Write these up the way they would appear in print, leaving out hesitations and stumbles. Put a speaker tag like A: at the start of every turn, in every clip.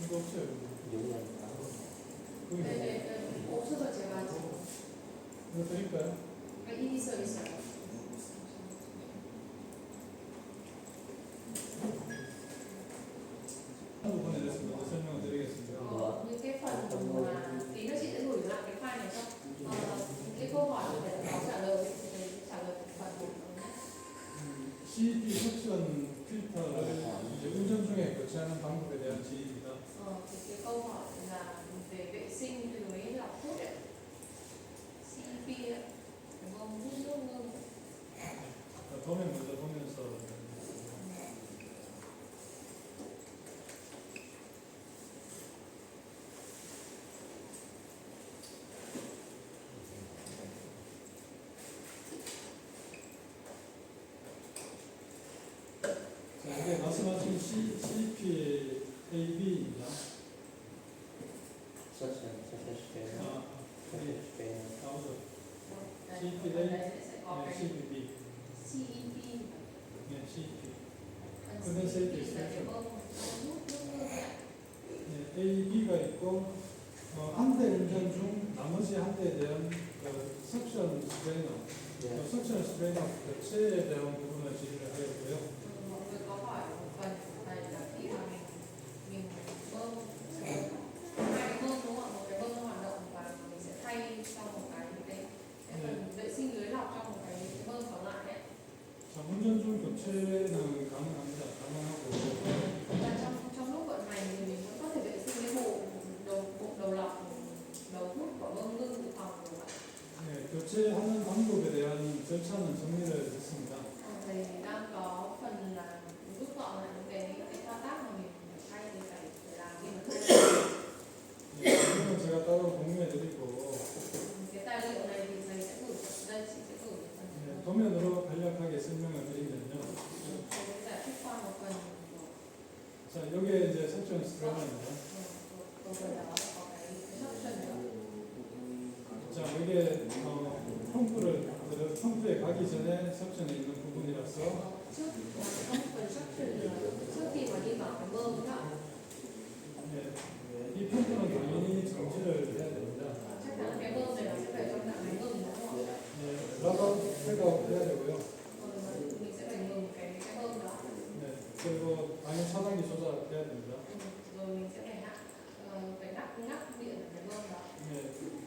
A: 이거 없어요.
B: 네, 없어서 제가
A: 이거 드릴까요?
B: 있어요.
A: 한 부분에 대해서 먼저 설명을 드리겠습니다.
B: Những cái phần mà tí nữa chị sẽ gửi lại cái file này cho những cái câu hỏi để có trả lời phần
A: CEP 석션 필터를 이제 운전 중에 교체하는 방법에 대한 지휘입니다.
B: cái câu hỏi là về vệ sinh lưới lọc hút ấy. CEP ấy, đúng không? Hút nước ngưng.
A: 도면 먼저 보면서 자, 이게 말씀하신 CEP AB입니다. 나오죠. CEP A, 네, CEP B,
B: CEP.
A: 네, CEP.
B: CEP là kiểu hút nước ngưng.
A: 네, A, B가 있고 한 대 운전 중 나머지 한 대에 대한 그 석션 스프레이너, 석션 스프레이너 교체에 대한 부분을 지휘를 하겠고요.
B: Mọi người có hỏi một phần này là khi mà mình bơm hai cái bơm đúng không ạ? Một cái bơm nó hoạt động và mình sẽ thay cho một cái phần vệ sinh lưới lọc trong một cái bơm còn lại ấy.
A: 자, 운전 중 교체는 가능합니다. 가능하고
B: Và trong lúc vận hành thì mình vẫn có thể vệ sinh cái bộ đầu lọc, đầu hút của bơm ngưng dự phòng của bạn.
A: 네, 교체하는 방법에 대한 절차는 정리를 했습니다.
B: Thầy đang có phần là rút gọn lại những cái thao tác mà mình phải thay để làm khi mà thay.
A: 네, 이거는 제가 따로 공유해드리고
B: cái tài liệu này thì thầy sẽ gửi đây, chị sẽ gửi phần
A: 네, 도면으로 간략하게 설명을 드리면요.
B: thầy giải thích qua một phần
A: 자, 여기에 이제 석션 스프레이너입니다.
B: của phần đó có cái suction nữa.
A: 자, 이게 펌프에 가기 전에 석션에 있는 부분이라서
B: Trước là có một phần suction nữa trước khi mà đi vào cái bơm đó.
A: 네, 이 펌프는 당연히 정지를 해야 됩니다.
B: Chắc chắn cái bơm này nó sẽ phải trong trạng thái ngừng đúng không ạ?
A: 네, 락아웃, 백아웃 해야 되고요.
B: Mình sẽ phải ngừng cái bơm đó.
A: 네, 그리고 당연히 차단기 조작해야 됩니다.
B: Rồi mình sẽ phải ngắt điện ở cái bơm đó.
A: 네,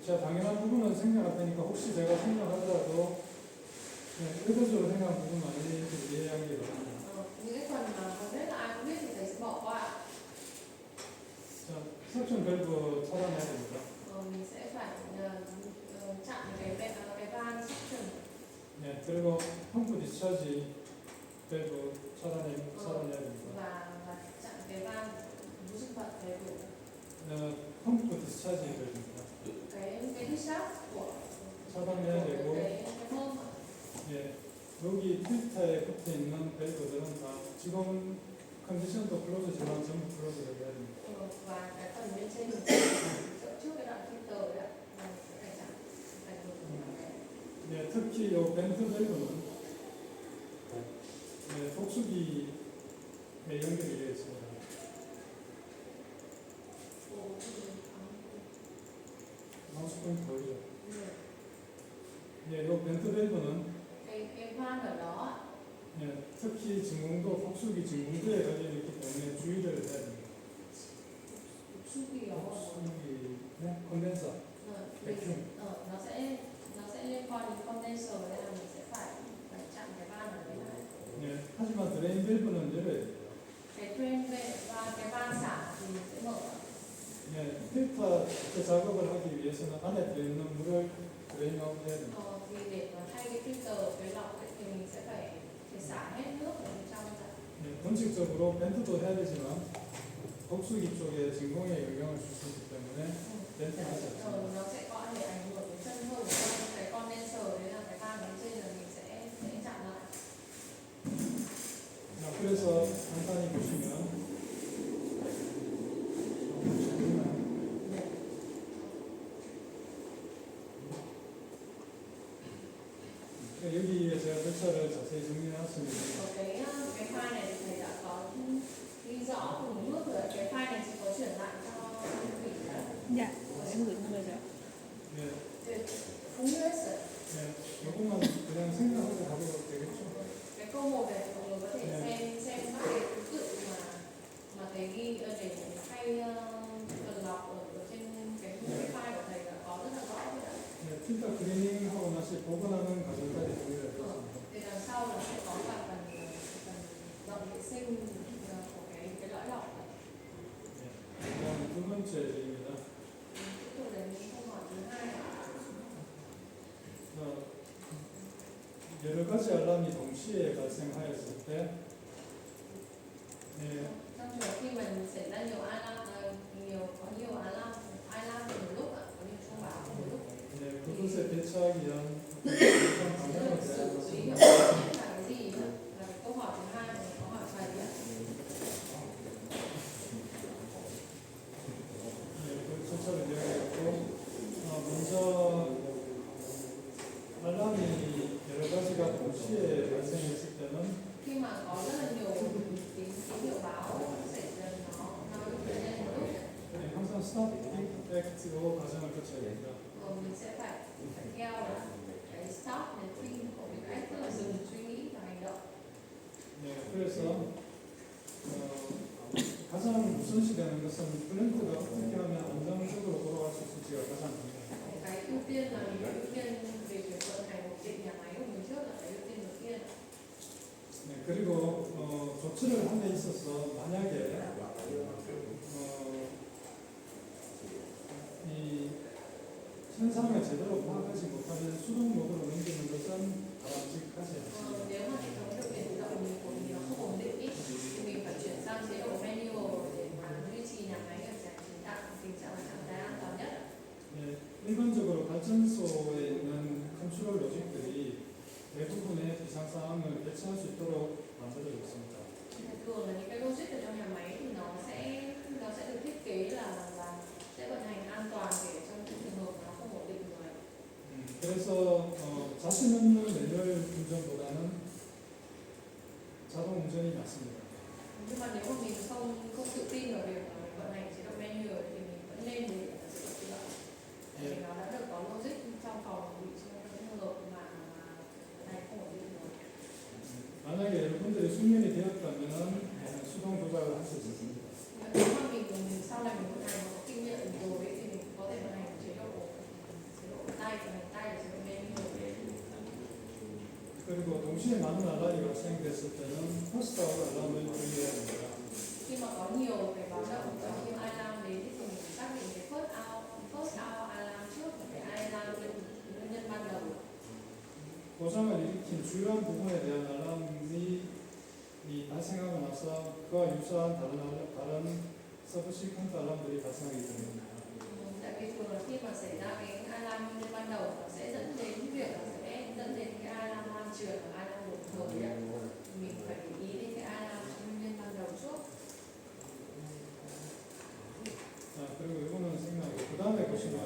A: 제가 당연한 부분은 생략할 테니까 혹시 제가 생략하더라도 의도적으로 생각한 부분 많이 이해하기 바랍니다.
B: Những cái phần mà hầu hết là ai cũng biết thì thầy sẽ bỏ qua.
A: 자, 석션 밸브 차단해야 됩니다.
B: Mình sẽ phải chặn cái van suction.
A: 네, 그리고 펌프 디스차지 밸브 차단해야 됩니다.
B: Và chặn cái van mũi sinh vật để đủ
A: 펌프 디스차지 밸브입니다.
B: cái discharge của
A: 차단해야 되고,
B: cái bơm.
A: 예, 여기 필터에 붙어 있는 밸브들은 다 지금 컨디션도 클로즈지만 전부 클로즈를 해야 됩니다.
B: Và cái phần bên trên mình sẽ trước cái đoạn filter đấy ạ, mình sẽ phải chặn phải dùng.
A: 네, 특히 이 밴드 밸브는 네, 독수기에 연결이 되어 있습니다. 마우스 포인트 보이죠? 네, 이 밴드 밸브는
B: cái van ở đó
A: 네, 특히 진공도, 독수기 진공도에 걸려있기 때문에 주의를 해야 됩니다.
B: 독수기요.
A: 독수기, 네, 컨덴서, 백큐.
B: nó sẽ liên quan đến condenser nên là mình sẽ phải chặn cái van ở đấy lại.
A: 네, 하지만 드레인 밸브는 열어야 돼요.
B: Cái drain và cái van xả thì mình sẽ mở.
A: 네, 필터 작업을 하기 위해서는 안에 들어있는 물을 드레인아웃 해야 됩니다.
B: Thì để mà thay cái filter cái lọc ấy, thì mình sẽ phải xả hết nước ở bên trong ra.
A: 네, 원칙적으로 밴드도 해야 되지만 독수기 쪽에 진공에 영향을 줄 수 있기 때문에 밴드는 하지 않습니다.
B: Nó sẽ có thể ảnh hưởng đến chân hơi của cái condenser đấy là cái van bên trên là mình sẽ chặn lại.
A: 자, 그래서 간단히 보시면 여기에 제가 절차를 자세히 정리해놨습니다.
B: Cái file này thì thầy đã có ghi rõ từng bước rồi. Cái file này chỉ có chuyển lại
C: 있어요?
A: 네,
B: 네, 공유했어요.
A: 네, 이것만 그냥 생각하고 가도 되겠죠.
B: Cái câu 1 này mọi người có thể xem các cái thứ tự mà thầy ghi ở để hay cần đọc ở trên cái file của thầy là có rất là rõ rồi đấy.
A: 네, 필터 그리닝하고 다시 복원하는 과정까지 준비를 했습니다.
B: Thì đằng sau là sẽ có cả phần dọn vệ sinh của cái lõi lọc.
A: 그다음 두 번째 질입니다.
B: Tiếp tục đến câu hỏi thứ 2.
A: 여러 가지 알람이 동시에 발생하였을 때, 네,
B: Trong trường hợp khi mình xảy ra nhiều alarm, có nhiều alarm một lúc ạ, có nhiều chuông báo một lúc,
A: 네, 그것에 대처하기 위한 어떤 방법에
B: xử
A: 대한
B: lý hiệu
A: 것은
B: quả nhất là cái gì ạ? Là cái câu hỏi thứ 2 mình có hỏi thầy ạ.
A: 네, 그 순서를 이야기했고, 먼저 알람이 여러 가지가 동시에 발생했을 때는
B: Khi mà có rất là nhiều tín hiệu báo xảy ra nó xảy ra một lúc,
A: 네, 항상 스탑 이펙트로 과정을 거쳐야 됩니다.
B: mình sẽ phải theo là cái stop and think của cái cách, tức là dừng suy nghĩ và hành động.
A: 네, 그래서 가장 우선시되는 것은 플랜트가 어떻게 하면 안정적으로 돌아갈 수 있을지가 가장 중요합니다.
B: Cái ưu tiên là mình ưu tiên về việc vận hành ổn định nhà máy của mình trước là cái ưu tiên đầu tiên.
A: 네, 그리고 조치를 함에 있어서 만약에 이 현상을 제대로 파악하지 못하면 수동 모드로 넘기는 것은 바람직하지 않습니다.
B: Nếu mà hệ thống điều khiển tự động của mình nó không ổn định ý, thì mình phải chuyển sang chế độ manual để mà duy trì nhà máy ở tình trạng an toàn nhất.
A: 네, 일반적으로 발전소에 있는 컨트롤 로직들이 대부분의 비상 상황을 대처할 수 있도록 만들어져 있습니다.
B: Thường là những cái logic ở trong nhà máy thì nó sẽ được thiết kế là sẽ vận hành an toàn để trong những trường hợp nó không ổn định rồi.
A: 그래서 자신 없는 매뉴얼 운전보다는 자동 운전이 낫습니다.
B: Nhưng mà nếu mà mình không tự tin vào việc mà mình vận hành chế độ manual thì mình vẫn nên để chế độ tự động. Vì nó đã được có logic trong phòng bị trong những trường hợp mà vận hành không ổn định rồi.
A: 만약에 여러분들이 숙련이 되었다면 수동 조작을 할 수 있습니다.
B: Nếu mà mình sau này mình vận hành có kinh nghiệm rồi ấy, thì mình có thể vận hành chế độ tay và hành tay và chế độ manual.
A: 그리고 동시에 많은 알람이 발생됐을 때는 퍼스트아웃 알람을 준비해야 됩니다.
B: Khi mà có nhiều cái báo động có nhiều alarm đến thì mình phải xác định cái first out alarm trước và cái alarm nguyên nhân ban đầu.
A: 고장을 일으킨 주요한 부분에 대한 알람이 발생하고 나서 그와 유사한 다른 서브시퀀트 알람들이 발생하기 때문입니다.
B: Tại vì thường là khi mà xảy ra cái alarm nguyên nhân ban đầu nó sẽ dẫn đến việc là sẽ dẫn đến cái alarm lan truyền và alarm đột thời ạ. Mình phải để ý đến cái alarm nguyên nhân ban đầu trước.
A: 그리고 이거는 생각나고 그 다음에 보시면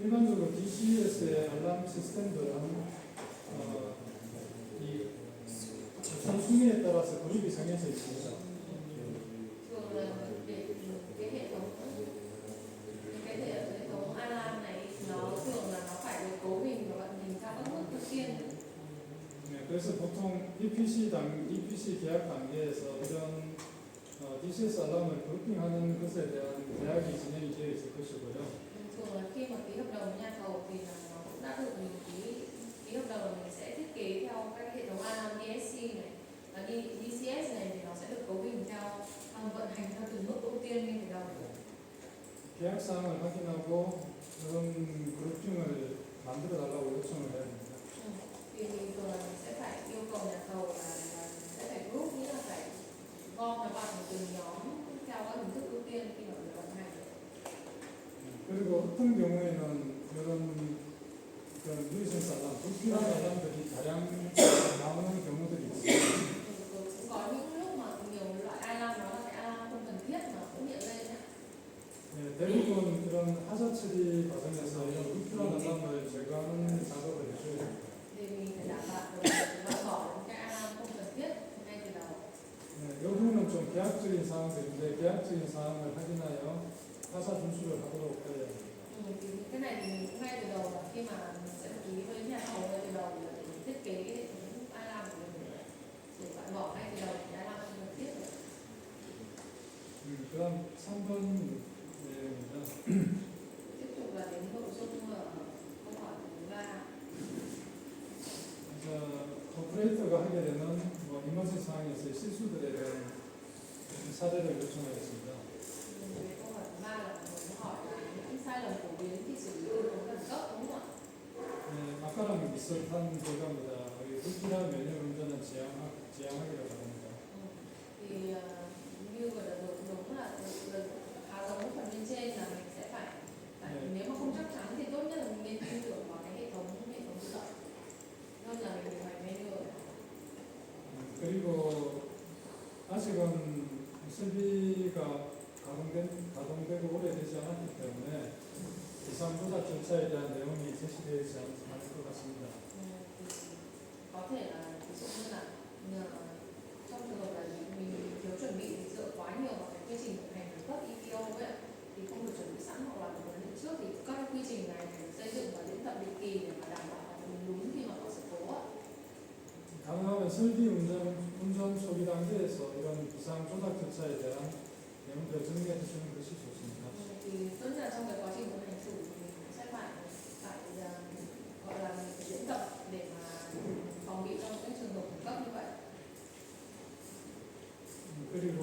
A: 일반적으로 DCS의 알람 시스템들은 이 우선 순위에 따라서 그룹이 정해져 있습니다.
B: Thường là để cái hệ thống alarm này nó thường là nó phải được cấu hình và vận hành theo các bước ưu tiên.
A: 네, 그래서 보통 EPC 계약 단계에서 이런 DCS 알람을 그룹핑하는 것에 대한 계약이 진행이 되어 있을 것이고요.
B: Thường là khi mà ký hợp đồng với nhà thầu thì là nó cũng đã được mình ký hợp đồng là mình sẽ thiết kế theo các hệ thống alarm DSC này và DCS này thì nó sẽ được cấu hình theo vận hành theo từng mức ưu tiên ngay từ đầu.
A: 계약 사항을 확인하고 그런 그룹핑을 만들어 달라고 요청을 해야 됩니다.
B: Thì mình thường là mình sẽ phải yêu cầu nhà thầu là sẽ phải group, nghĩa là phải gom nó vào từng nhóm theo các hình thức ưu tiên khi mà mình vận hành.
A: 그리고 어떤 경우에는 이런 누이센스 알람, 불필요한 알람들이 다량 나오는 경우들이 있습니다.
B: Cũng có những lúc mà nhiều loại alarm đó là cái alarm không cần thiết mà cũng hiện lên nhé.
A: 네, 대부분 이런 하자 처리 과정에서 이런 불필요한 알람을 제거하는 작업을 해줘야 됩니다.
B: Thì mình phải đảm bảo được loại bỏ những cái alarm không cần thiết ngay từ đầu.
A: 네, 이 부분은 좀 계약 계약적인 사항들인데 계약적인 사항을 확인하여 가사 준수를 하도록 하여야 합니다.
B: thì cái này thì mình cũng ngay từ đầu là khi mà mình sẽ ký với nhà thầu ngay từ đầu là để thiết kế cái hệ thống alarm của mình để loại bỏ ngay từ đầu cái alarm không cần thiết rồi.
A: 그다음 3번 내용입니다.
B: Tiếp tục là đến nội dung ở câu hỏi thứ ba.
A: 오퍼레이터가 하게 되는 이머전 상황에서의 실수들에 대한 사례를 요청하겠습니다.
B: Về câu hỏi thứ ba là mình hỏi là những sai lầm phổ biến khi xử lý tình huống khẩn cấp đúng không ạ?
A: 아까랑 비슷한 결과입니다. 불필요한 면역 운전은 지양하기를 바랍니다.
B: Thì như vừa là đúng là khá giống với phần bên trên là mình sẽ phải nếu mà không chắc chắn thì tốt nhất là mình nên tin tưởng vào cái hệ thống tự động hơn là mình phải manual.
A: 그리고 아직은 설비가 가동되고 오래되지 않았기 때문에 이상 조작 절차에 대한 내용이 제시되지 않을 것 같습니다.
B: Thì có thể là ví dụ như là trong trường hợp là mình thiếu chuẩn bị dựa quá nhiều vào cái quy trình vận hành khẩn cấp EPO ấy ạ, thì không được chuẩn bị sẵn hoặc là huấn luyện trước thì các cái quy trình này phải xây dựng và diễn tập định kỳ để mà đảm bảo mình đúng khi mà có sự cố ạ.
A: 가능하면 설비 운전 초기 단계에서 이런 비상 조작 절차에 대한 내용들을 정리해 주시는 것이 좋습니다.
B: Thì tốt nhất là trong cái quá trình vận hành thử thì mình sẽ phải gọi là mình phải diễn tập để mà phòng bị trong những trường hợp khẩn cấp như vậy.
A: 그리고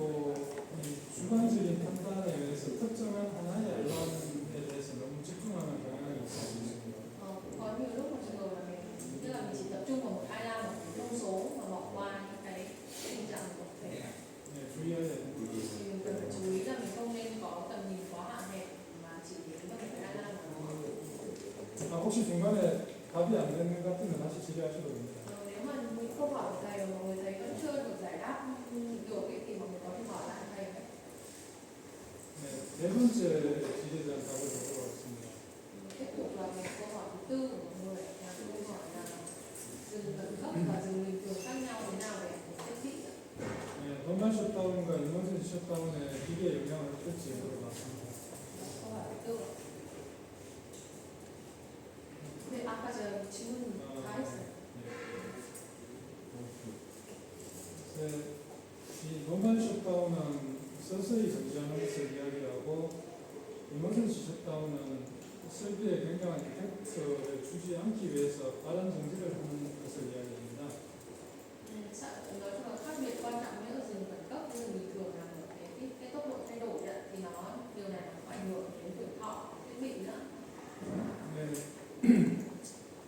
A: 이 주관적인 판단에 의해서 특정한 하나의 알람에 대해서 너무 집중하는 경향이 있을 수 있습니다.
B: Có nhiều lúc một trường hợp là mình tức là mình chỉ tập trung vào một alarm một cái thông số mà bỏ qua những cái tình trạng tổng thể.
A: 주의해야 됩니다.
B: Thì mình cần phải chú ý là mình không nên có tầm nhìn quá hạn hẹp mà chỉ đến vào một cái alarm nào đó.
A: 혹시 중간에 답이 안 되는 것 같으면 다시 질의하셔도 됩니다.
B: Nếu mà những câu hỏi của thầy mà mọi người thấy vẫn chưa được giải đáp được ấy, thì mọi người có thể hỏi lại thầy.
A: 네 번째 질의에 대한 답을 보도록 하겠습니다.
B: Tiếp tục là về câu hỏi thứ tư của mọi người là câu hỏi là dừng khẩn cấp và dừng bình thường khác nhau thế nào để thiết bị ạ?
A: 노멀 셧다운과 이머전시 셧다운에 기계에 영향을 줄지 물어봤습니다.
B: câu hỏi thứ tư. 네, 아까 저 질문 다 했어요.
A: 이 노멀 셧다운은 서서히 정지하는 것을 이야기하고 이머전시 셧다운은 설비에 굉장한 이펙트를 주지 않기 위해서 빠른 정지를 하는 것을 이야기합니다.
B: Nói chung là khác biệt quan trọng giữa dừng khẩn cấp với dừng bình thường là một cái tốc độ thay đổi ấy, thì điều này nó có ảnh hưởng đến tuổi thọ thiết bị nữa.
A: 네.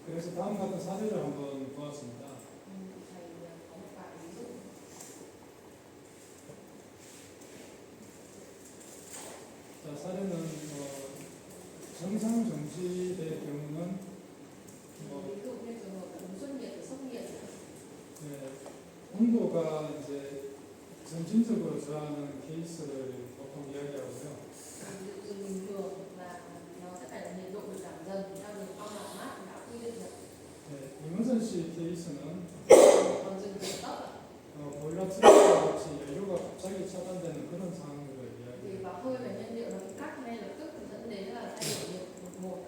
A: 그래서 다음 같은 사례를 한번 보았습니다.
B: Thầy có một vài ví dụ.
A: 자, 사례는 정상 정지될 경우는
B: Ví dụ như trường hợp là xuất nhiệt và sốc nhiệt.
A: 온도가 이제 점진적으로 저하는 케이스를 보통 이야기하고요.
B: Ví dụ dừng bình thường là nó sẽ phải là nhiệt độ được giảm dần theo đường cong làm mát đã quy định được.
A: 이머전시 케이스는
B: Còn dừng khẩn cấp
A: 보일러 트러블과 같이 연료가 갑자기 차단되는 그런 상황들을
B: thì
A: 이야기해요.
B: bảo hơi và nhiên liệu nó bị cắt ngay lập tức dẫn đến là thay đổi nhiệt đột ngột.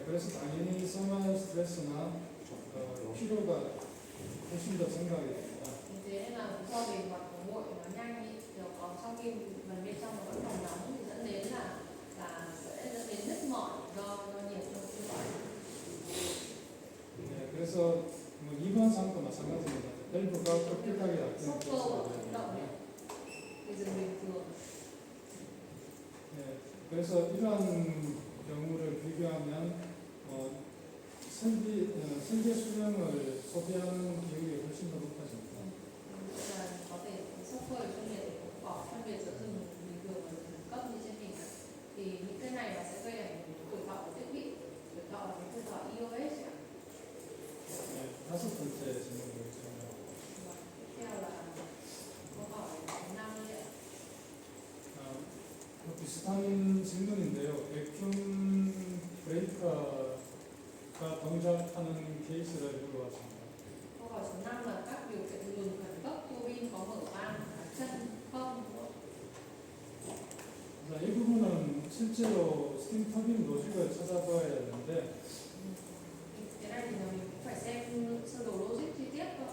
A: 그래서 당연히 생활 스트레스나 피로가 훨씬 더 증가하게 됩니다.
B: Thế nên là do bề mặt của nguội nó nhanh ý, rồi còn trong khi phần bên trong nó vẫn còn nóng thì dẫn đến là sẽ dẫn đến nứt mỏi do nhiệt trong khí loại.
A: 그래서 2번 상도 마찬가지입니다. 밸브가 급격하게 닫히는
B: Sốc cơ và
A: 케이스를
B: vận động
A: 이야기합니다.
B: thì dừng bình thường.
A: 그래서 이러한 경우를 비교하면 설계 수명을 소비하는 비율이 훨씬 더 높아집니다.
B: Là có thể sốc cơ trong nhiệt để bỏ phân biệt giữa dừng bình thường và dừng khẩn cấp như trên hình này. Thì những cái này nó sẽ gây ảnh hưởng đến tuổi thọ của thiết bị. Tuổi thọ là cái tuổi thọ EOS ạ.
A: 다섯 번째 질문 보겠습니다.
B: Tiếp theo là câu hỏi thứ 5 ạ.
A: 비슷한 질문인데요. 백큐 브레이커가 동작하는 케이스를 물어봤습니다.
B: Câu hỏi số 5 là các điều kiện dừng khẩn cấp tua bin có mở van chân không.
A: 실제로 스팀 터빈 로직을 찾아봐야 되는데
B: cái này thì mình cũng phải xem sơ đồ logic chi tiết thôi.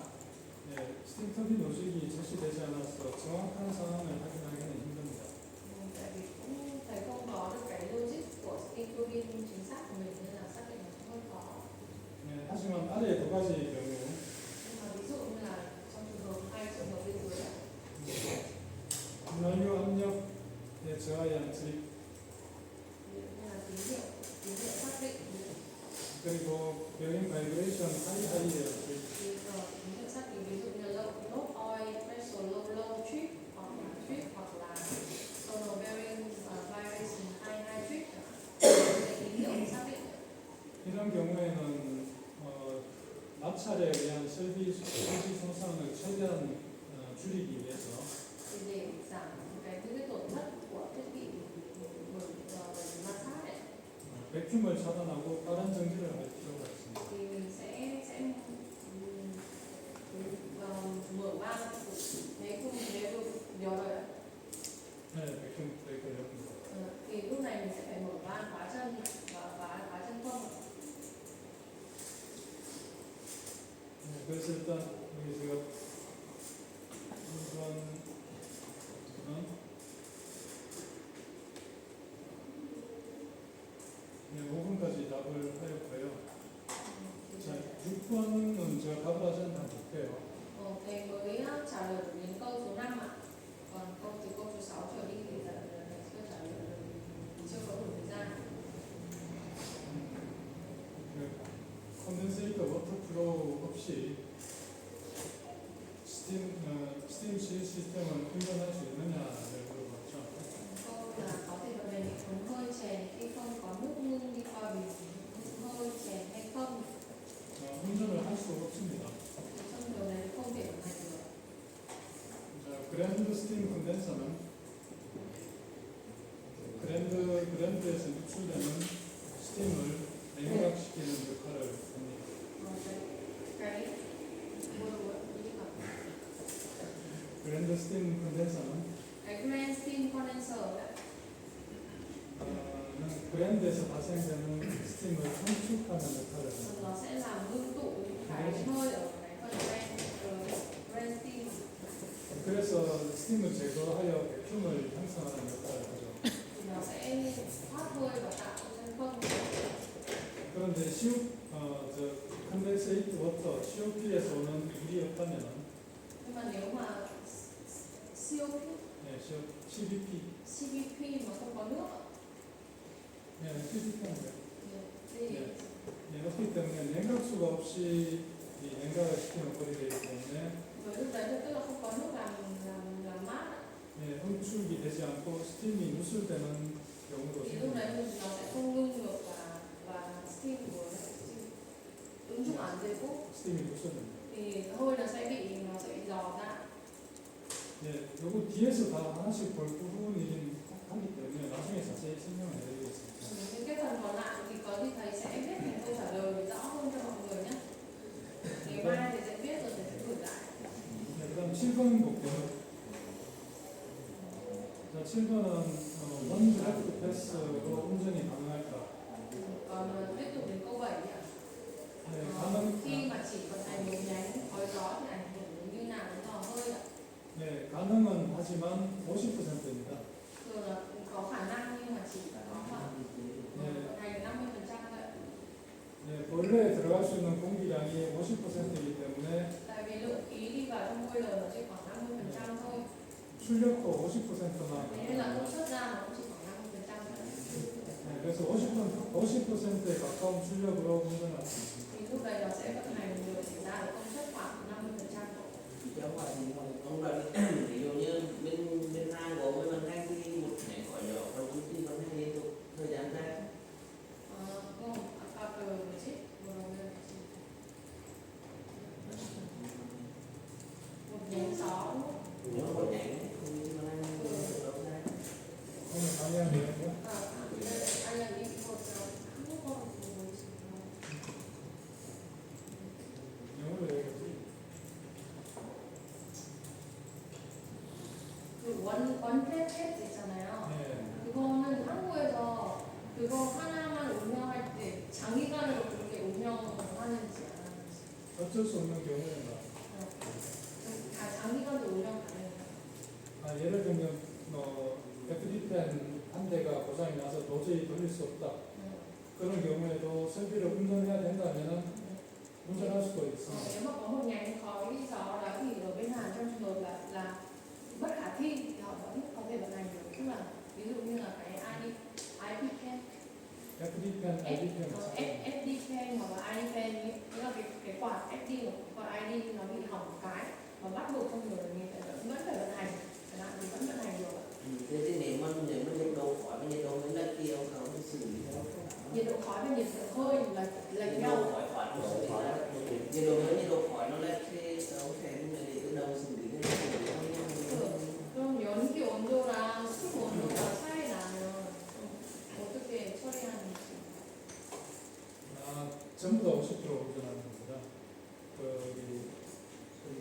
A: 스팀 터빈 로직이 제시되지 않아서 정확한 상황을 확인하기는 힘듭니다.
B: Tại vì cũng thầy không có được cái logic của steam turbine chính xác của mình nên là xác định nó cũng hơi khó.
A: 하지만 아래 두 가지 경우
B: Nhưng mà ví dụ như là trong trường hợp hai trường hợp bên dưới ấy,
A: 분할류 압력의 저하량 즉
B: ví dụ như là tín hiệu xác định
A: 그리고 bearing vibration 하이하이의 즉
B: thì tín hiệu xác định ví dụ như là low oil pressure low trip hoặc là sonar bearing vibration high trip cái tín hiệu xác định.
A: 이런 경우에는 마찰에 의한 설비 손상을 최대한 줄이기 위해서
B: Thì để giảm những cái tổn thất của thiết bị bởi ma sát ấy,
A: 백큐을 차단하고 빠른 정지를 할 필요가 있습니다.
B: thì mình sẽ mở van nếu không nếu được điều rồi ạ.
A: 백큐 브레이크를 엽니다.
B: Thì lúc này mình sẽ phải mở van khóa chân và khóa chân không.
A: 그래서 일단 여기 제가 우선 5분까지 답을 하였고요. 자, 6번은 제가 답을 하지 않고 볼게요.
B: Thầy mới trả lời đến câu số 5 ạ. Còn từ câu số 6 trở đi thì thầy chưa trả lời được, chưa có đủ thời gian.
A: 컨덴세이터 워터플로우 없이 스팀 실 시스템을 운전할 수 있느냐를 물어봤죠.
B: Câu là có thể vận hành hệ thống hơi chèn khi không có nước ngưng đi qua bình hơi chèn hay không.
A: 운전을 할 수 없습니다.
B: Trong điều này không thể vận hành được.
A: 자, 그랜드 스팀 컨덴서는 그랜드에서 유출되는 스팀을 냉각시키는 역할을 합니다.
B: Cái
A: 그랜드 스팀 컨덴서는
B: cái grand steam condenser ấy,
A: 그랜드에서 발생되는 스팀을 함축하는 역할을 합니다.
B: nó sẽ làm ngưng tụ cái hơi ở cái phần grand steam.
A: 그래서 스팀을 제거하여 백큐을 형성하는 역할을 하죠.
B: Thì nó sẽ thoát hơi và tạo chân không.
A: 그런데 컨덴세이트 워터 COP에서 오는 일이 없다면
B: Nhưng mà nếu mà COP,
A: CBP
B: CVP mà không có nước ạ,
A: CBP인데
B: thì
A: 없기 때문에 냉각수가 없이 이 냉각을 시키는 꼴이 되기 때문에
B: với lúc đấy tức là không có nước làm mát ạ.
A: 응축이 되지 않고 스팀이 누설되는 경우도
B: Thì lúc đấy
A: 생깁니다.
B: nó sẽ không ngưng được và steam của ứng dụng 안 되고
A: 스팀이 누설됩니다.
B: thì hơi nó sẽ bị dò ra.
A: 요거 뒤에서 다 하나씩 볼 부분이긴 하기 때문에 나중에 자세히 설명을 해드리겠습니다.
B: Những cái phần còn lại thì có thì thầy sẽ viết thành câu trả lời rõ hơn cho mọi người nhé. Ngày mai thì sẽ viết rồi thầy sẽ gửi lại.
A: 그다음 7번 볼게요. 자, 7번은 원 드래프트 패스로 운전이 가능할까?
B: Còn tiếp tục đến câu 7 ạ.
A: 가능,
B: Khi mà chỉ vận hành một nhánh khói gió thì ảnh hưởng đến như nào đến lò hơi ạ?
A: 가능은 하지만 50%입니다.
B: Thường là có khả năng nhưng mà chỉ có khoảng vận hành 50% thôi ạ.
A: 보일러에 들어갈 수 있는 공기량이 50%이기 때문에
B: Tại vì lượng khí đi vào trong boiler nó chỉ khoảng 50% thôi.
A: 출력도 50%만.
B: Thế nên là công suất ra nó cũng chỉ khoảng 50% thôi.
A: 그래서 50%에 가까운 출력으로 운전할 수 있습니다.
B: Thì lúc này nó sẽ vận hành được chỉ ra được công suất khoảng 50% thôi.
C: Giống vậy thì không là ví dụ như bên hang gỗ với vận hành thì một ngày khỏi nhỏ và công ty vận hành liên tục thời gian dài.
B: Không, after 뭐지? 뭐라고 해야 되지? một nhánh gió đúng không?
C: Nếu một nhánh công ty vận hành liên tục lâu dài.
A: 오늘 강의한 내용은
B: 아니 이거 한국어로 보고 있습니다.
A: 영어로 얘기하지.
B: 그 원플랫 있잖아요.
A: 네.
B: 그거는 한국에 학교에서 그거 하나만 운영할 때 장기간으로 그렇게 운영하는지 안 하는지.
A: 어쩔 수 없는 경우에는
B: 다 장기간도 운영 가능해요.
A: 예를 들면 FD펜 한 대가 고장이 나서 도저히 돌릴 수 없다. 그런 경우에도 설비를 운전해야 된다면 운전할 수도 있습니다.
B: Nếu mà có một nhà in khói lý do đó thì ở bên Hàn trong trường hợp là bất khả thi thì họ vẫn có thể vận hành được. Tức là ví dụ như là cái IP pen,
A: FD펜, ID펜
B: FD pen hoặc là ID pen ấy, tức là cái quạt FD hoặc quạt ID nó bị hỏng một cái mà bắt buộc trong người mình vẫn phải vận hành, chẳng hạn thì vẫn vận hành được.
C: Thế thì nếu mà nhiệt độ khói và nhiệt độ với lệch thì ông có xử lý theo
B: Nhiệt độ khói và nhiệt độ hơi là lệch
C: nhiệt
B: nhau.
C: độ khói thoát nó xử lý ra nhiệt độ với nhiệt độ khói nó lệch thì ông sẽ để tự động xử lý cái
B: 그럼 연기 온도랑 습 온도가 차이 나면 어떻게 처리하는지.
A: 전부 다 50% 운전하는 겁니다.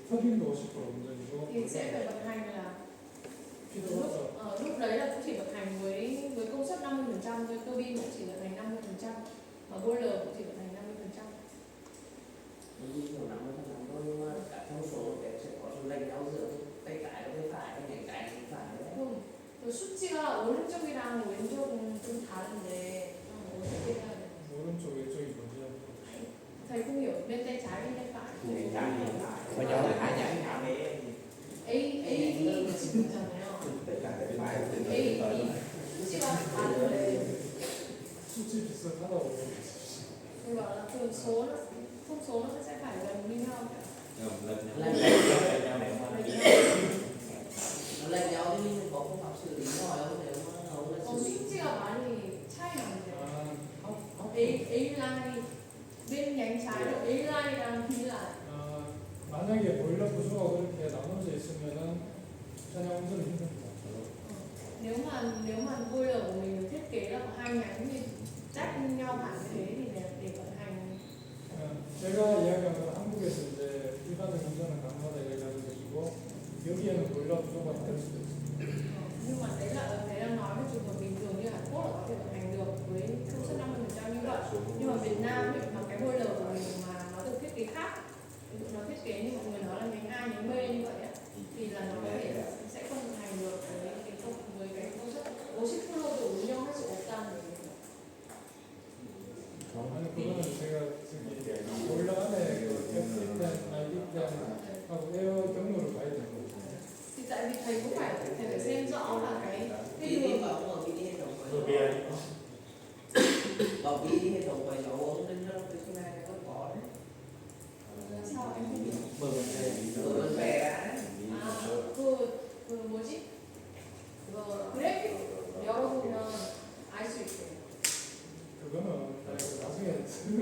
A: 터빈도 50% 운전이고
B: Thì sẽ phải vận hành là lúc đấy là cũng chỉ vận hành với công suất 50%, với tua bin cũng chỉ vận hành 50%, và boiler cũng chỉ vận hành 50%.
C: nhiều năm thôi nhưng mà cả thông số sẽ có sự lệch nhau giữa tay trái và tay phải cái nhảy trái tay phải đấy.
B: 그럼 그 수치가 오른쪽이랑 왼쪽은 좀 다른데 어떻게 해야 되나요?
A: 오른쪽 왼쪽이 먼저
B: thầy không hiểu bên tay trái bên tay phải.
D: Bây giờ là hai nhãn nhãn này
B: A, B 지금잖아요. A, B 수치가 다른데
A: 수치 비슷하다고
B: thì bảo là thường số nó thông số nó sẽ phải gần như nhau.
C: Nó lệch nhau thì mình có phương pháp xử lý rồi không nếu mà nó là xử lý
B: 수치가 많이 차이 나는데 A 라인 bên nhánh trái là A 라인이랑 B 라인.
A: 만약에 보일러 구조가 그렇게 나눠져 있으면은 차량 운전은 힘듭니다.
B: Nếu mà boiler của mình được thiết kế là có hai nhánh thì tách nhau hẳn như thế thì để vận hành.
A: 제가 이야기한 건 한국에서 이제 일반적 운전은 가능하다 이야기하는 것이고 여기에는 보일러 구조가 다를 수도 있습니다.
B: Nhưng mà đấy là đang nói về trường hợp bình thường như Hàn Quốc là có thể vận hành được với công suất 50% như vậy. Nhưng mà Việt Nam ấy, mà cái boiler của mình mà nó được thiết kế khác, ví dụ nó thiết kế như mọi người nói là nhánh A, nhánh B như vậy ấy, thì là nó có thể sẽ không vận hành được với cái công suất 50%도 운영할 수 없다는 얘기예요.
A: 아니 그거는 제가 저기 보일러 안에 FD펜, ID펜하고 에어 경로를 봐야 되는 거죠.
B: Thì tại vì thầy cũng phải xem rõ là cái
C: đi
B: đường
C: vào ông đi hệ thống vào đi hệ thống quay dấu ông trên đó cái này nó có đấy
B: sao em không biết.
C: vừa vẽ ra
B: 그 뭐지? 그거 그래픽 열어보면 알 수 있어요.
A: 그거는 나중에 쓰는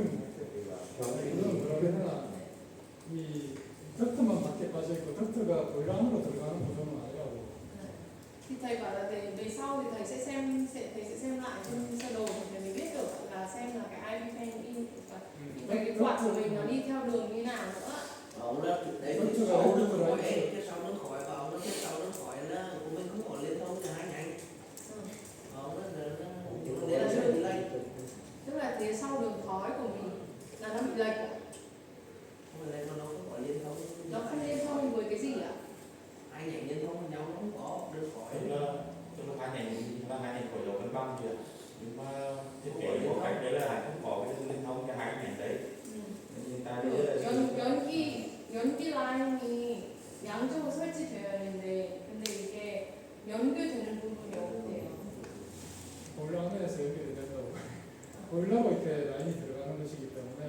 A: 이거는 뭐라고 해야 되나 이 덕트만 밖에 빠져 있고 덕트가 보일러 안으로 들어가는 구조는 아니라고.
B: Thì thầy bảo là về sau thì thầy sẽ xem lại trên sơ đồ để mình biết được là xem là cái IP pen in và cái quạt của mình nó đi theo đường như nào nữa.
C: ông đó đấy cái sau nó khỏi cái sau nó khỏi và ông nó cái sau nó khỏi là của mình không còn liên thông là hai nhánh ông đó là xử lý lệch
B: Tức là phía sau đường khói của mình là nó bị lệch,
C: nó không có liên thông
B: nó không liên thông với cái gì ạ?
C: hai nhánh liên thông với nhau nó không có đường khỏi
D: tức là hai nhánh khối dầu cân bằng kìa, nhưng mà thiết kế của cách đấy là không có cái liên thông cho hai nhánh đấy.
B: 연기 라인이 양쪽으로 설치되어 있는데 근데 이게 연결되는 부분이 없대요.
A: 보일러 안에서 연결이 된다고. 보일러가 이렇게 라인이 들어가는 것이기 때문에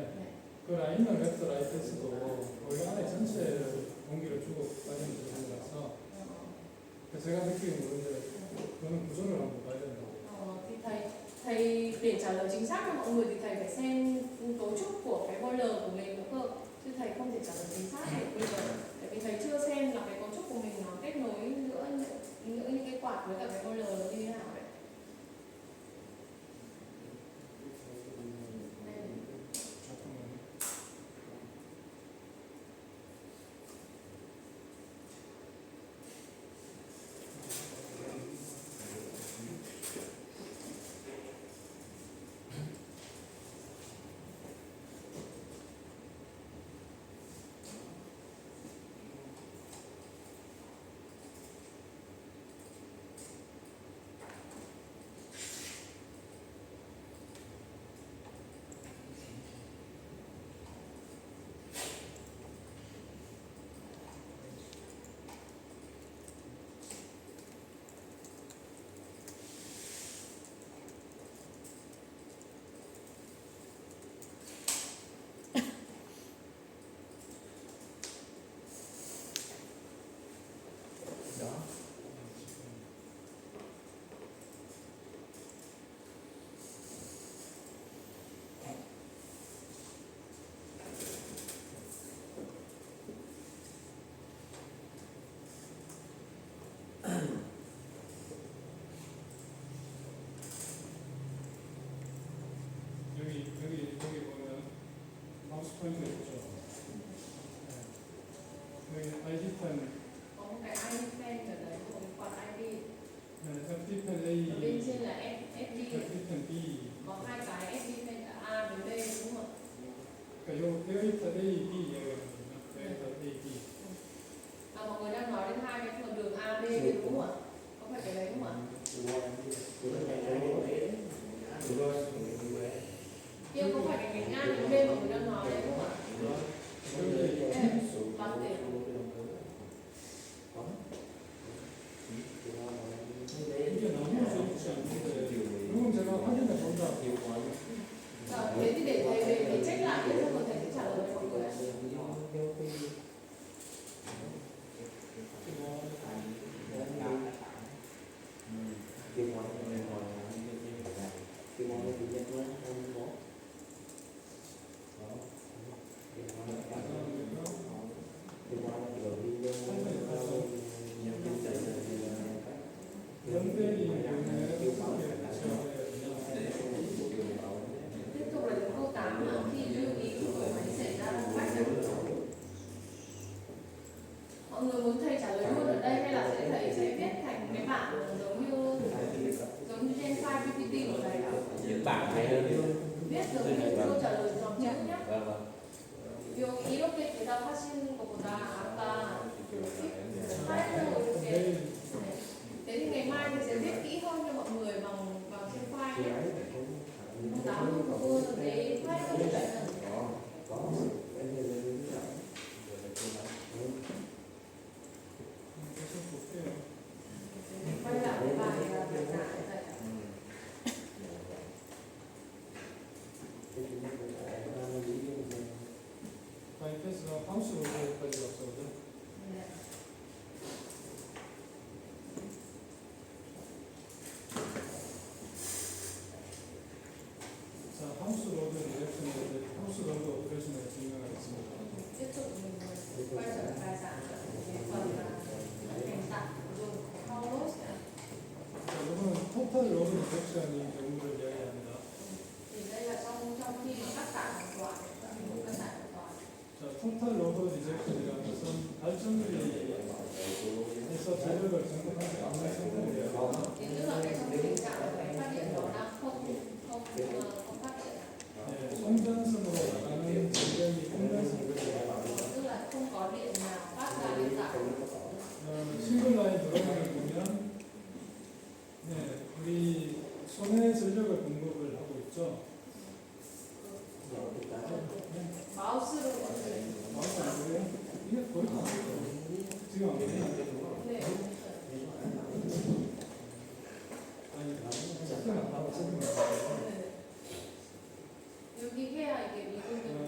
A: 그 라인은 렉터 라이트스도 보일러 안에 전체를 공기를 주고 빠지는 구조라서 제가 느끼는 건데 그거는 구조를 한번 봐야 된다고.
B: Thì thầy để trả lời chính xác cho mọi người thì thầy phải xem cấu trúc của cái boiler của mình nữa cơ, chứ thầy không thể trả lời chính xác được bây giờ, tại vì thầy chưa xem là cái cấu trúc của mình nó kết nối giữa những cái quạt với cả cái boiler nó như thế nào đấy.
A: 확인해 본다.
B: Thế thì để check lại để xong rồi thầy sẽ trả lời cho mọi người.
A: 연대리
B: Tiếp tục là đến câu 8 ạ. Khi lưu ý của máy xảy ra động cách ạ. Mọi người muốn thầy trả lời luôn ở đây hay là thầy sẽ viết thành cái bảng giống như trên file PPT của thầy ạ?
D: Những bạn hay hơn.
B: viết giống như câu trả lời dòng chữ nhé. 여기 이렇게 대답하시는 것보다 아까 파일로 이렇게 네. Thế thì ngày mai thì sẽ viết kỹ hơn cho mọi người bằng trên file nhé. Tám của cô là cái file không phải là
A: 계속 볼게요.
B: quay lại cái bài giải này thầy ạ.
A: 바이패스가 하우스 로드까지 왔거든.
B: 네.
A: 자, 하우스 로드 디렉션에 하우스 로드 오퍼레이션을 진행하겠습니다.
B: Tiếp tục mình quay trở lại bài giảng cái phần là hành tặng dùng Paulus ạ.
A: 자, 이거는 토탈 로드 디렉션이 경우를 이야기합니다.
B: Thì đây là trong khi mà cắt tải hoàn toàn, cắt tải hoàn toàn.
A: 자, 토탈 로드 디렉션이라는 것은 발전기에서 전력을 공급하지 않는 상태예요.
B: Thì tức là cái trong cái tình trạng là máy phát điện nó đang không phát điện ạ.
A: 네, 송전선으로 나가는 전력이 끝난 상태예요.
B: Tức là không có điện nào phát ra điện tải.
A: 싱글 라인 드라마를 보면 네, 우리 손해 전력을 공급을 하고 있죠.
B: 마우스로 이렇게.
A: 마우스 안 보여요? 이게 거의 다 보여요. 지금 안 보여요?
B: 네.
A: 아니, 지금 안 보여요. 지금 안 보여요.
B: 네. 여기 해야 이게 미분되는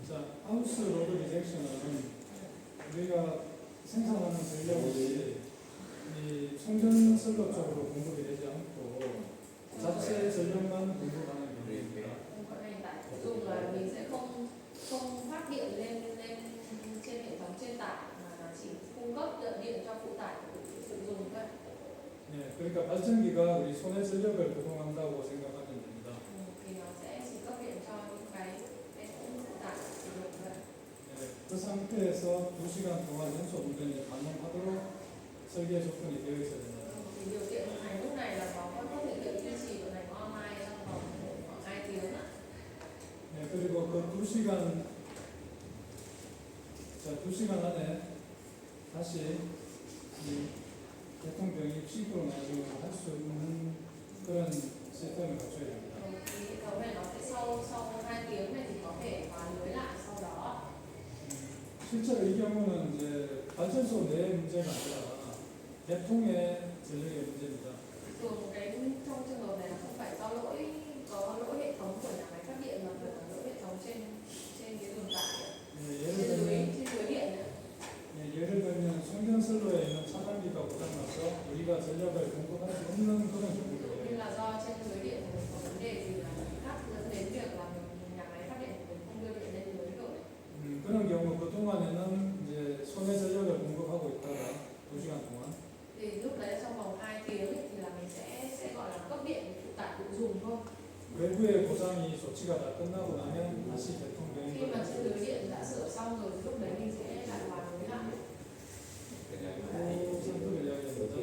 A: 자, 하우스 로드 리젝션은 우리가 생산하는 전력이 이 충전선로 쪽으로 공급이 되지 않고 자체 전력만 공급하는 경우입니다.
B: Còn hành tải sử dụng là mình sẽ không phát điện lên trên hệ thống trên tải mà chỉ cung cấp điện cho phụ tải để sử dụng thôi.
A: 네, 그러니까 발전기가 우리 손해 전력을 제공한다고 생각하면 됩니다.
B: Thì nó sẽ chỉ cấp điện cho những cái phụ tải sử dụng thôi.
A: 네, 그 상태에서 2시간 동안 연속 운전이 가능하도록 설계 조건이 되어 있어야 됩니다.
B: Thì điều kiện vận hành lúc này là nó vẫn có thể duy trì vận hành online trong vòng khoảng 2 tiếng ạ.
A: 네, 그리고 그 2시간, 자, 2시간 안에 다시 이 대통령이 시크로나이징을 할 수 있는 그런 시스템을 갖춰야 됩니다.
B: Thì hệ thống này nó sẽ sau 2 tiếng này thì có thể khóa lưới lại sau đó.
A: 실제로 이 경우는 이제 발전소 내 문제가 아니라 개통의 전력의 문제입니다.
B: Thường trong trường hợp này là không phải do có lỗi hệ thống của nhà máy phát điện mà là lỗi hệ thống trên cái đường tải ạ.
A: 네,
B: trên lưới điện ạ.
A: 예를 들면 송전선로에 있는 차단기가 고장나서 우리가 전력을 공급할 수 없는 그런
B: Như
A: 경우예요.
B: là do trên lưới điện của mình có vấn đề gì là khác dẫn đến việc là nhà máy phát điện của mình không đưa điện lên lưới được.
A: 그런 경우 그 동안에는 이제 손해 전력을 공급하고 있다가 2시간 동안
B: Thì lúc đấy trong vòng 2 tiếng ấy, thì là mình sẽ gọi là cấp điện phụ tải tự dùng thôi.
A: 외부의 고장이 조치가 다 끝나고 나면 다시
B: Khi
A: 개통되는
B: mà trên
A: 거예요.
B: lưới điện đã sửa xong rồi, lúc đấy mình sẽ lại hòa lưới lại.
A: 그 상태를 이야기합니다.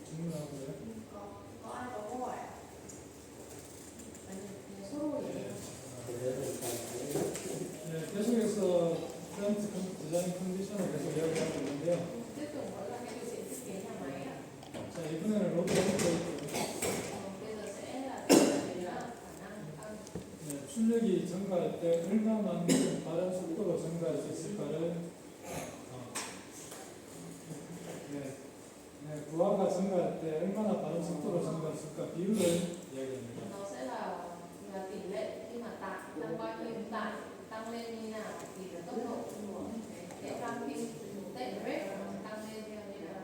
A: 질문하고요.
B: Có ai có câu hỏi ạ? 서로 얘기해요.
A: 네, 계속해서 플랜트 디자인 컨디션을 계속 이야기하고 있는데요.
B: Tiếp tục vẫn là cái điều kiện thiết kế nhà máy ạ.
A: 자, 이번에는 로드 옵레이트.
B: Bây giờ sẽ là khả năng tăng.
A: 네, 출력이 증가할 때 얼마만큼 빠른 속도로 증가할 수 있을까를 네, 증가할 때 얼마나 빠른 속도로 증가했을까 비율을 이야기합니다.
B: nó sẽ là tỷ lệ khi mà tải tăng bao nhiêu, tải tăng lên như nào thì là tốc độ của cái tăng phim tệ rate nó sẽ tăng lên theo như nào.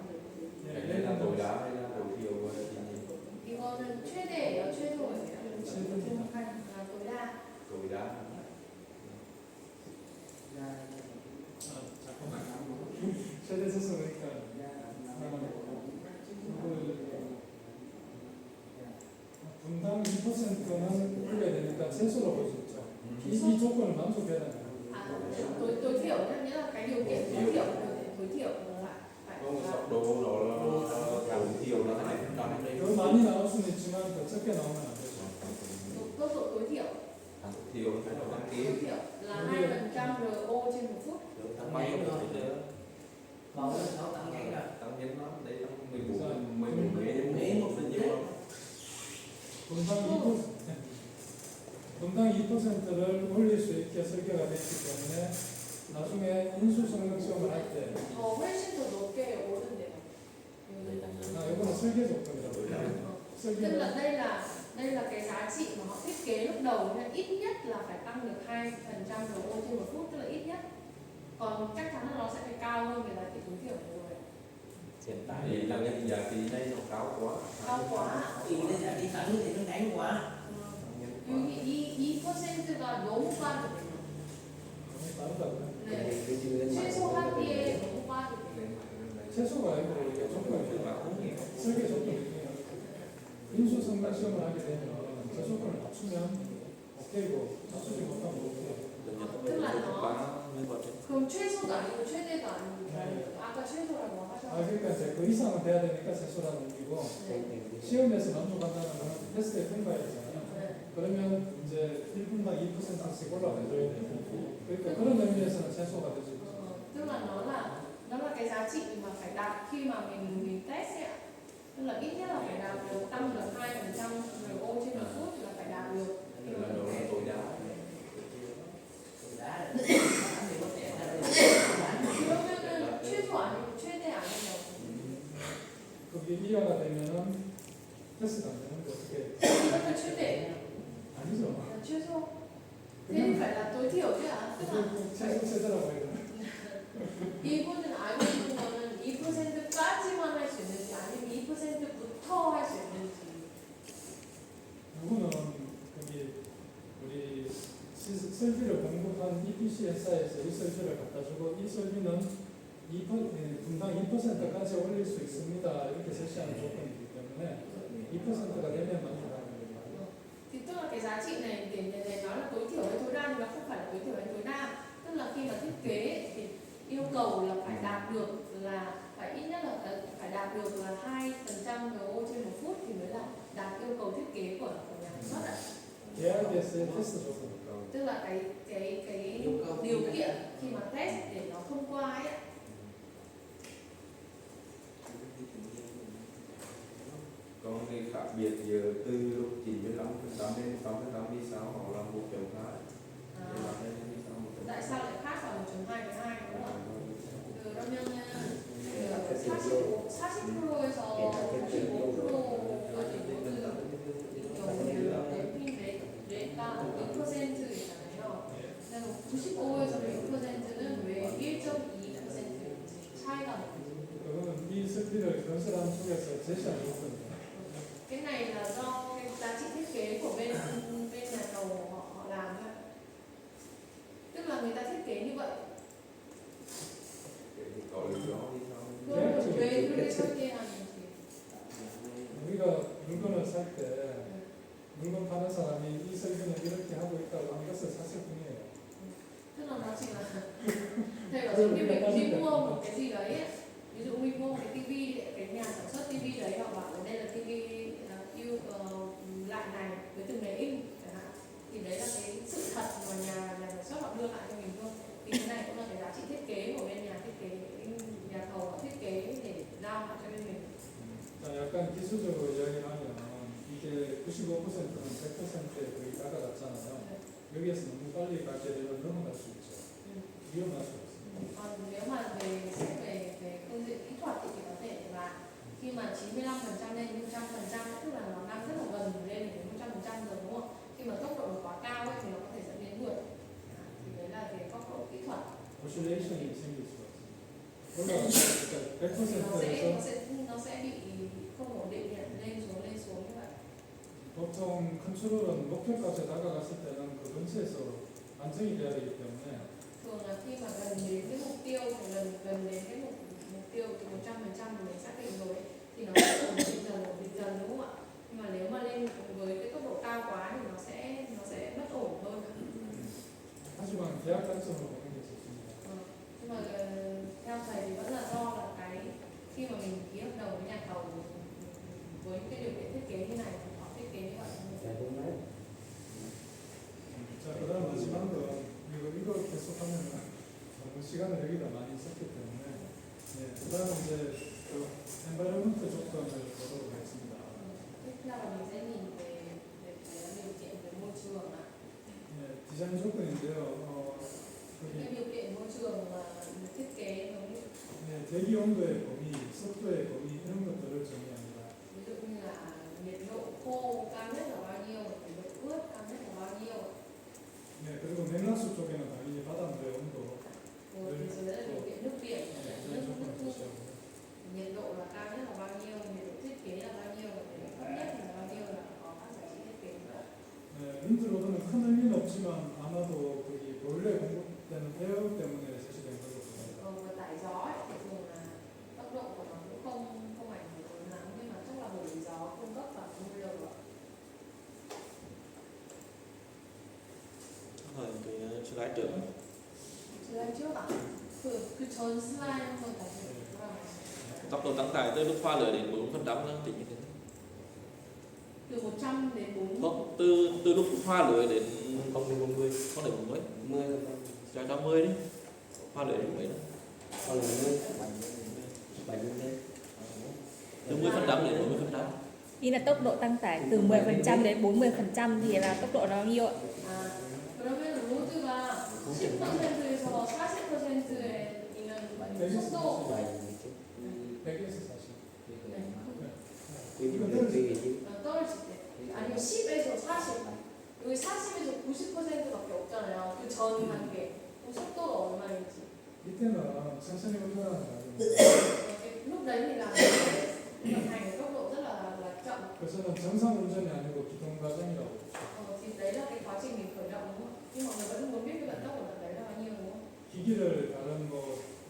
D: đây là tối đa hay là tối thiểu và
B: 이거는 최대예요, 최소예요.
A: 최대입니다.
B: tối đa.
D: tối đa
A: 잠깐만. 최대 수수 그러니까 분당 2%는 올려야 되니까 최소로 볼 수 있죠. 이 조건을 만족해야 됩니다.
B: tối thiểu nhá, nghĩa là cái điều kiện tối thiểu là phải
D: có một tốc độ đó là tối thiểu là 2%.
A: 더 많이 나올 수는 있지만 더 적게 나오면 안 되죠.
B: tốc độ tối thiểu
D: tối thiểu phải là đăng ký
B: tối thiểu là 2% RO trên 1 phút.
C: tăng mấy nữa còn nó tăng nhanh rồi
D: tăng nhanh lắm đấy tăng 14 mấy một phần nhiều lắm.
A: 분당 2%를 올릴 수 있게 설계가 됐기 때문에 나중에 인수성능 시험을 할 때
B: 훨씬 더 높게 오른대요.
A: 이거는 설계 조건이라고
B: Tức
A: 설계는
B: là đây là cái giá trị mà họ thiết kế lúc đầu nên ít nhất là phải tăng được 2% RO trên 1 phút, tức là ít nhất. Còn chắc chắn là nó sẽ phải cao hơn cái giá trị tối thiểu rồi.
C: hiện tại
D: Thì là cái giá trị đây nó cao quá.
B: Cao quá.
C: thì cái giá trị tăng thì nó nhanh quá
B: 여기 2%가 너무 빠르대요.
A: 다르다고요.
B: 네. 최소하기에 너무 빠르대요.
A: 최소가 아니고 이게 조건이에요. 설계 조건이에요. 인수성능 시험을 하게 되면 저 조건을 맞추면 오케이고 맞추지 못하면 오케이.
B: Tức là nó 그럼 최소가 아니고 최대가 아니고 아까 최소라고 하셨죠?
A: 그러니까 이제 그 이상은 돼야 되니까 최소라는 얘기고
B: 네.
A: 시험에서 만족한다는 거는 테스트에 통과해야 되잖아요.
B: 네.
A: 그러면 이제 1분당 2%씩 올라가줘야 돼요. 그러니까 그런 의미에서는 최소가 되죠.
B: Tức là nó là cái giá trị mà phải đạt khi mà mình test ấy ạ. Tức là ít nhất là phải đạt được tăng được 2% RO trên 1 phút là phải đạt được.
D: Là độ là tối đa.
B: 그러면은 최소 아니고 최대 아니냐고.
A: 그게 이하가 되면은 테스트가 안 되는 거 어떻게 해요?
B: 그러면 최대.
A: 아니죠.
B: 최소. thế phải là tối thiểu chứ ạ? Tức là
A: 최소 최대라고 해요.
B: 이분은 알고 있는 거는 2%까지만 할 수 있는지 아니면 2%부터 할 수 있는지.
A: 누구는 거기 우리 설비를 공급한 EPC 회사에서 이 설비를 갖다 주고 이 설비는 분당 2%까지 올릴 수 있습니다. 이렇게 제시하는 조건이기 때문에 2%가 되면 만족하는 거예요.
B: Thì tức là cái giá trị này để nói là tối thiểu hay tối đa nhưng nó không phải là tối thiểu hay tối đa. Tức là khi mà thiết kế thì yêu cầu là phải đạt được là phải ít nhất là phải đạt được là 2% RO trên 1 phút thì mới là đạt yêu cầu thiết kế của nhà sản xuất ạ.
A: AIDS의 테스트 조건.
B: Tức là cái điều kiện khi mà test để nó thông qua ấy ạ.
D: Còn cái khác biệt giữa từ lúc 95% đến 100% đi sao họ làm 1.2.
B: Tại sao lại khác vào 1.2 với 2 đúng không? 그러면은 40%에서 55%까지 모두 경우는 랩핑 레이트가 6%잖아요. 그래서 95에서 100%는 왜 1.2% 차이가 나는지.
A: 그거는 이 설비를 건설한 쪽에서 제시한 조건이에요.
B: Cái này là do cái giá trị thiết kế của bên nhà thầu họ làm thôi. Tức là người ta thiết kế như vậy.
D: Có lý do đi sao?
B: 그걸 왜 그렇게 설계하는지.
A: 우리가 물건을 살 때 물건 파는 사람이 이 설비는 이렇게 하고 있다고 하는 것을 샀을 뿐이에요.
B: Tức là nó chỉ là thầy bảo giống như mình đi mua một cái gì đấy ấy. Ví dụ mình mua một cái tivi, cái nhà sản xuất tivi đấy họ bảo ở đây là tivi yêu lại này với từng này in chẳng hạn, thì đấy là cái sự thật mà nhà sản xuất họ đưa lại cho mình thôi. Thì cái này cũng là cái giá trị thiết kế của bên nhà thiết kế, nhà thầu họ thiết kế để giao lại cho bên mình.
A: 자, 약간 기술적으로 이야기를 하면 이게 95%는 100%에 거의 다가갔잖아요. 여기에서 너무 빨리 가게 되면 넘어갈 수 있죠. 위험할 수 있습니다.
B: Còn nếu mà về xét về phương diện kỹ thuật thì có thể là khi mà 95% lên 100% tức là nó đang rất là gần lên đến 100% rồi đúng không? Khi mà tốc độ nó quá cao ấy, thì nó có thể dẫn đến vượt. Thì đấy là về góc độ kỹ thuật.
A: 오실레이션이 생길 수가 있습니다. 그러니까
B: Thì nó
A: 100%에서
B: sẽ bị không ổn định lên xuống như vậy.
A: 보통 컨트롤은 목표값에 다가갔을 때는 그 근처에서 안정이 돼야 되기 때문에
B: Thường là khi mà gần đến cái mục tiêu thì gần đến cái mục tiêu thì 100% mà mình xác định rồi ấy, thì nó sẽ ổn định dần đúng không ạ? Nhưng mà nếu mà lên với cái tốc độ cao quá thì nó sẽ bất ổn hơn.
A: 하지만 계약 단점으로 보는 게 좋습니다.
B: Nhưng mà theo thầy thì vẫn là do là cái khi mà mình ký hợp đồng với nhà thầu với cái điều kiện thiết kế như này thì họ thiết kế như vậy.
A: 자, 그다음 마지막 거 이거 계속하면 너무 시간을 여기다 많이 썼기 때문에 그다음 이제 그 엔바이러먼트 조건을 보도록 하겠습니다.
B: Tiếp theo là mình sẽ nhìn về cái điều kiện về môi trường ạ.
A: 디자인 조건인데요.
B: Cái
A: 거기
B: điều kiện môi trường mà thiết kế giống như
A: 대기 온도의 범위, 습도의 범위 이런 것들을 정의합니다.
B: ví dụ như là nhiệt độ khô cao nhất là bao nhiêu, nhiệt độ ướt cao nhất là bao nhiêu.
A: 그리고 맥락수 쪽에는 당연히 바닷물의 온도,
B: Rồi thì dưới là điều kiện nước biển,
A: 디자인
B: nước
A: 조건을
B: thu.
A: 제시하고
B: Nhiệt độ là cao nhất là bao nhiêu, nhiệt độ thiết kế là bao nhiêu, nhiệt độ thấp nhất là bao nhiêu là có các giá trị thiết kế nữa.
A: 윈드로드는 큰 의미는 없지만 아마도 거기 보일러에 공급되는 에어 때문에 제시된 걸로 봅니다.
B: Và tải gió ấy, thì thường là tốc độ của nó cũng không ảnh hưởng lắm, nhưng mà chắc là bởi vì gió cung cấp vào không lâu rồi.
E: Rồi cái slide trước.
B: Slide trước ạ? 그 전 슬라이드 한번 다시 돌아가시죠.
E: Tốc độ tăng tải tới lúc pha lửa đến 40% đó thì như thế.
B: Từ 100 đến 40.
E: Không, từ lúc pha lửa đến không đến 40, không đến 40,
C: 10
E: cho 110 đi. Pha lửa đến mấy đó.
C: còn là 10 7 lên.
E: Từ 10% đến 40%.
F: Ý là tốc độ tăng tải từ 10% đến 40% thì là tốc độ nó bao nhiêu ạ?
B: 그러면 로드가 10%에서 40%에 있는 속도
A: 100에서 40.
B: 떨어질 때 아니면 10에서 40 여기 40에서 90%밖에 없잖아요. 그 전 단계 그럼 속도가 얼마인지
A: 이때는 천천히 운전하는 거예요.
B: lúc đấy thì là vận hành tốc độ rất là chậm.
A: 그래서는 정상 운전이 아니고 기동 과정이라고.
B: Thì đấy là cái quá trình mình khởi động đúng không? Nhưng mọi người vẫn muốn biết cái vận tốc của đợt đấy là bao nhiêu đúng không?
A: 기기를 다른 뭐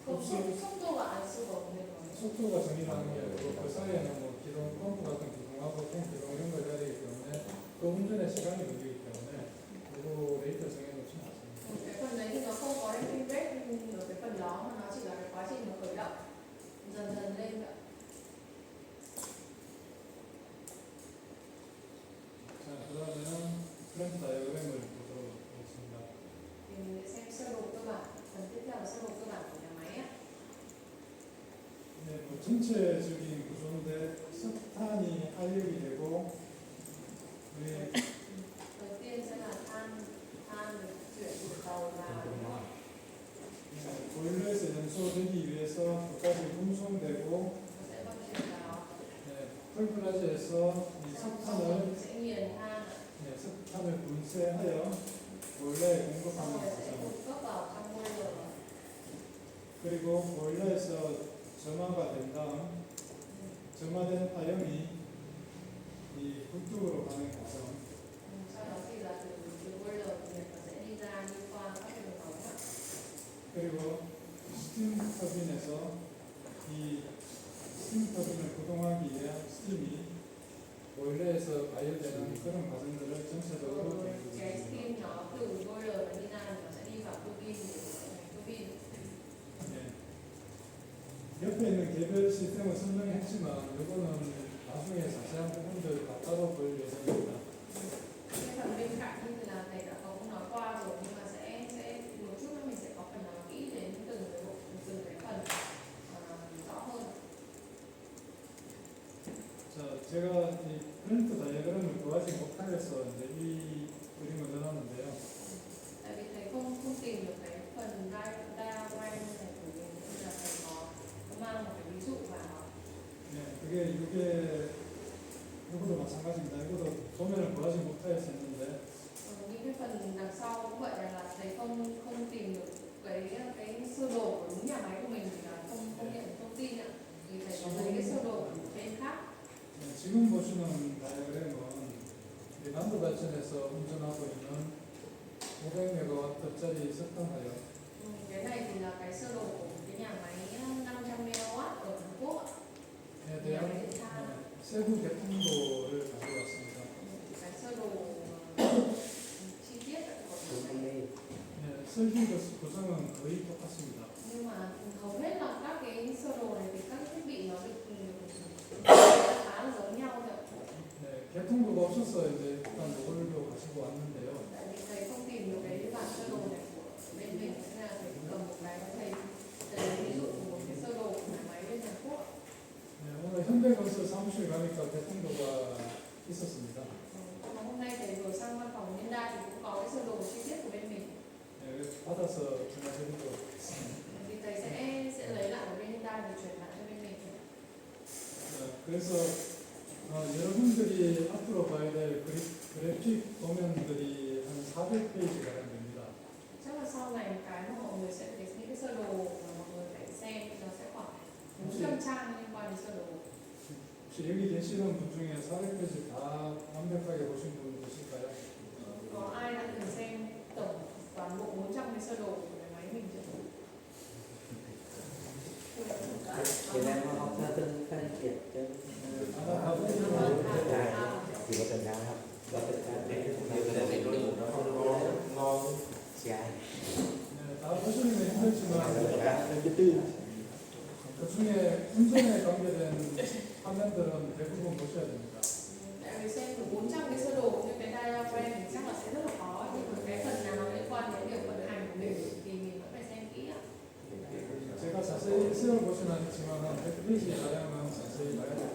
B: 그럼
A: 흡수
B: 속도가 알 수가 없는 거예요.
A: 속도가 정의하는 게 아니고 그 사이에는 뭐 기동 펌프 같은 기동하고 탱 기동 이런 걸 해야 되기 때문에 그 운전에 시간이 걸리기 때문에 그거 레이트 정해놓지 않습니다.
B: Cái phần đấy thì nó không có rating rate ở cái phần đó mà nó chỉ là cái quá trình nó khởi động dần dần lên ạ.
A: 자, 그러면 프렌트 다이어그램을 보도록 하겠습니다.
B: Thì mình sẽ xem sơ đồ cơ bản. Phần tiếp theo là sơ đồ cơ bản của nhà máy ạ.
A: 뭐 전체적인 구조인데 석탄이 알력이 되고 우리
B: Đầu tiên sẽ là than được chuyển từ tàu vào đúng không?
A: 보일러에서 연소되기 위해서 끝까지 운송되고
B: Nó sẽ vận chuyển vào.
A: 펄플라즈에서 이
B: Xong
A: 석탄을
B: rồi mình sẽ nghiền than ạ.
A: 석탄을 분쇄하여 보일러에 공급하는
B: Xong rồi sẽ
A: 과정.
B: cung cấp vào trong boiler.
A: 그리고 보일러에서 점화가 된 다음 점화된 화염이 이 굴뚝으로 가는 과정.
B: Sau đó thì là từ boiler nhiệt nó sẽ đi ra đi qua các cái đường ống ạ.
A: 그리고 스팀 터빈에서 이 스팀 터빈을 구동하기 위한 스팀이 보일러에서 발효되는 그런 과정들을 전체적으로
B: Rồi
A: 보여주고
B: cái
A: 있습니다.
B: steam nó từ boiler nó đi ra thì nó sẽ đi vào turbine để thành turbine.
A: 네. 옆에 있는 개별 시스템을 설명했지만 이거는 나중에 자세한 부분들 다 따로 볼 예정입니다.
B: Cái phần bên cạnh như là thầy đã có nói qua rồi nhưng mà sẽ một chút nữa mình sẽ có phần nói kỹ đến từng cái phần rõ hơn.
A: 자, 제가 이 프린트 다이어그램을 구하지 못하여서 이제 이 그림을 넣어놨는데요.
B: Tại vì thầy không tìm được cái phần diagram này của mình nên là thầy có mang một cái ví dụ vào.
A: 네, 그게 이것도 마찬가지입니다. 이것도 도면을 구하지 못하였었는데
B: những cái phần đằng sau cũng vậy là thầy không không tìm được cái sơ đồ của đúng nhà máy của mình thì là không nhận được thông tin ạ. Thì thầy có lấy cái sơ đồ của bên khác.
A: 지금 보시는 다이어그램은 우리 남부발전에서 운전하고 있는 500메가와트짜리 석탄화요.
B: Cái này thì là cái sơ đồ của cái nhà máy 500 MW ở Trung Quốc ạ.
A: 에 대한 세부 개통도를 가지고 왔습니다.
B: Cái sơ đồ chi tiết ạ.
A: 설계 구성은 거의 똑같습니다.
B: Nhưng mà hầu hết là các cái sơ đồ này thì các thiết bị nó được khá là giống nhau thôi.
A: 네, 개통도가 없어서 이제 일단 이걸로 가지고 왔는데요.
B: Tại vì thầy không tìm được cái bản sơ đồ này của bên mình, nên là thầy cầm một cái và thầy lấy ví dụ của một cái sơ đồ của nhà máy bên Hàn Quốc.
A: 네, 오늘 현대건설 사무실 가니까 개통도가 있었습니다.
B: Mà hôm nay thầy vừa sang văn phòng Hyundai thì cũng có cái sơ đồ chi tiết của bên mình.
A: 네, 받아서 전화드리도록 하겠습니다.
B: Thì thầy sẽ lấy lại của bên Hyundai và chuyển lại cho bên mình.
A: 그래서 여러분들이 앞으로 봐야 될 그래픽 도면들이 한 400페이지 가량 됩니다.
B: Chắc là sau này cái mà mọi người sẽ thấy những cái sơ đồ mà mọi người phải xem thì nó sẽ khoảng 400 trang liên quan đến sơ đồ.
A: 혹시 여기 계시는 분 중에 400페이지 다 완벽하게 보신 분 계실까요?
B: Có ai đã từng xem tổng toàn bộ 400 cái sơ đồ của cái máy mình chưa?
C: Việt Nam họ học theo từng phân kiện cho
G: chỉ có tầng cao không?
C: có tất cả
D: để nó không ngon
G: Trái.
A: 네, 다 보시는 게 힘들지만
G: Thứ tư.
A: 그 중에 운전에 관계된 화면들은 대부분 보셔야 됩니다.
B: Tại vì xem được 400 cái sơ đồ như cái diagram thì chắc là sẽ rất là khó, nhưng mà cái phần nào liên quan đến việc vận hành của mình thì mình vẫn phải xem kỹ ạ.
A: 제가 자세히 세워보진 않지만 100페이지 가량은 자세히 봐야 됩니다.